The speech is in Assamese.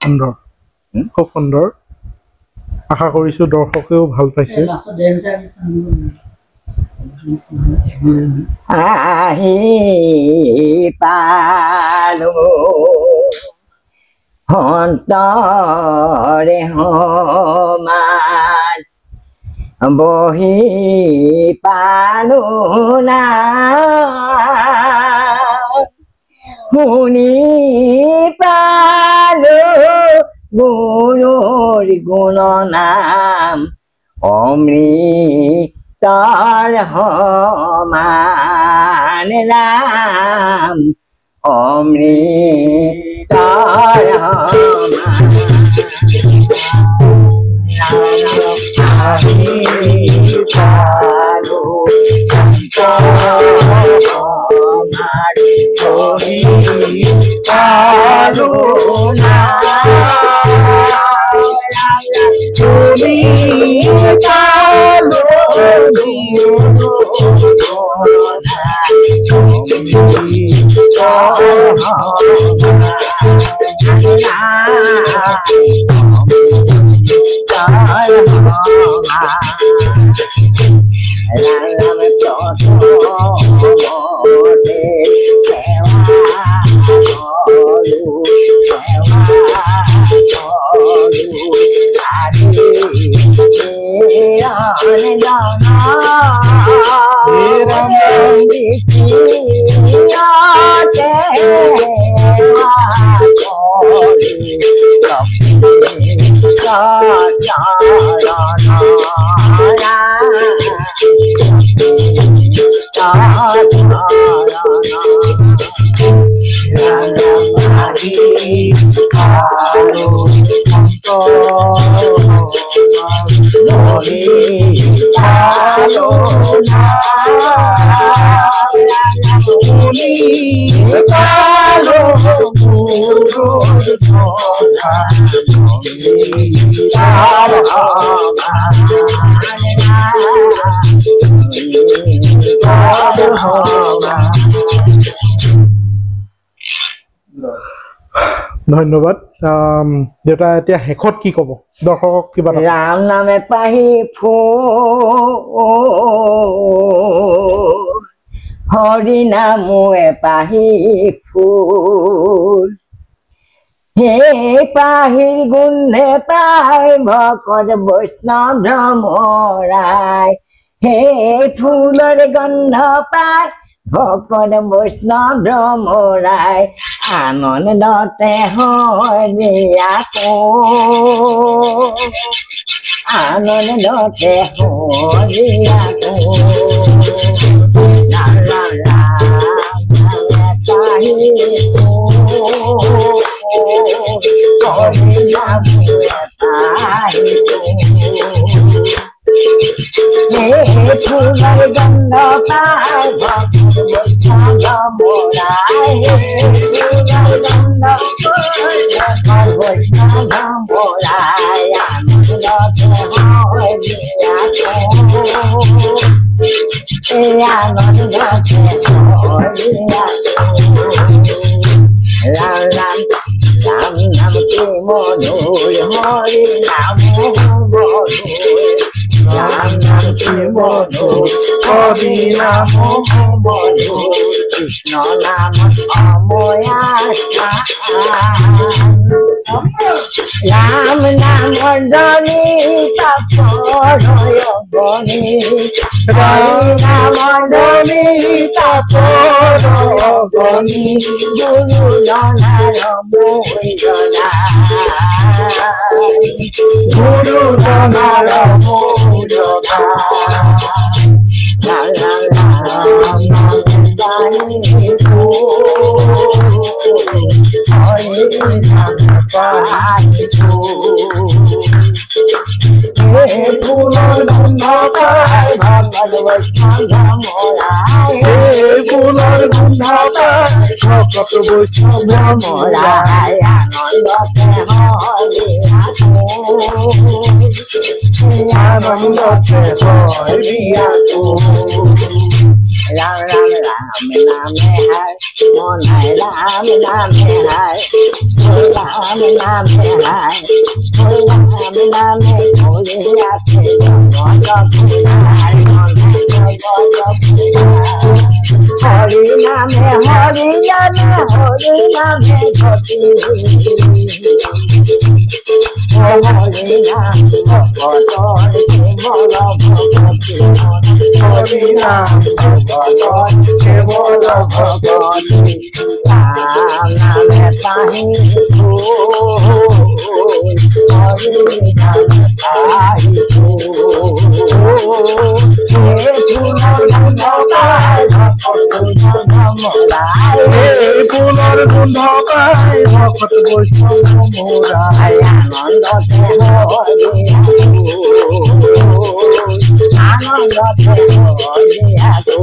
সুন্দৰ খুব সুন্দৰ আশা কৰিছো দৰ্শকেও ভাল পাইছে আহি পালো অন্তৰে সমান বহি পালো না শুনি পালো গুৰুৰ গুণ নাম অমৃতৰ সমান নাম অমৃতৰ Oh, ধন্যবাদ দেউতা এতিয়া শেষত কি ক'ব দৰ্শকক কিবা এটা? ৰাম নামে পাহি ফুল হৰি নামে পাহি ফুল হে পাহিৰ গুণে পাই ভকত বৈষ্ণৱ ভ্ৰমৰাই হে ফুলৰ গন্ধ পাই ভকত বৈষ্ণৱ ভ্ৰমৰাই আনন্দতে হৰিয়াকো আনন্দতে হৰিয়াকো ৰাম ৰাম ৰাম পাহি হৰি নাম পাহি ফুলৰ গন্ধ পাই ভকত বৈষ্ণৱ ভ্ৰমৰাই ফুলৰ গন্ধ পাই ভকত বৈষ্ণৱ ভ্ৰমৰাই আনন্দতে হৰিয়াকো আনন্দতে হৰিয়াকো ৰাম ৰাম রাম নাম কি মধুর হরি নাম মধুর রাম নাম কি মধুর হরি নাম মধুর কৃষ্ণ নাম অময়া রাম নাম ধনি তাপরয় গণি রাম নাম ধনি তাপরয় গণি গুরু জনার মূলনা গুরু জনার মূলনা লা লা লা নাম হরি নাম পাহি হে ফুলৰ গন্ধ পাই ভকত বৈষ্ণৱ ভ্ৰমৰাই হে ফুলৰ গন্ধ পাই ভকত বৈষ্ণৱ ভ্ৰমৰাই আনন্দতে হৰিয়াকো আনন্দতে হৰিয়াকো राम राम राम नाम है मन है राम नाम है राम नाम है राम नाम है खोलिया के मन हरि नाम है हरि नाम है ज्योति हरि नाम भगत केवल भगवती हरि नाम भगत केवल भगवती राम नाम पाहि फूल हरि नाम पाहि फूल हे फूলৰ গন্ধ পাই ভকত বৈষ্ণৱ ভ্ৰমৰাই হে ফুলৰ গন্ধ পাই ভকত বৈষ্ণৱ ভ্ৰমৰাই আনন্দতে হৰিয়াকো আনন্দতে হৰিয়াকো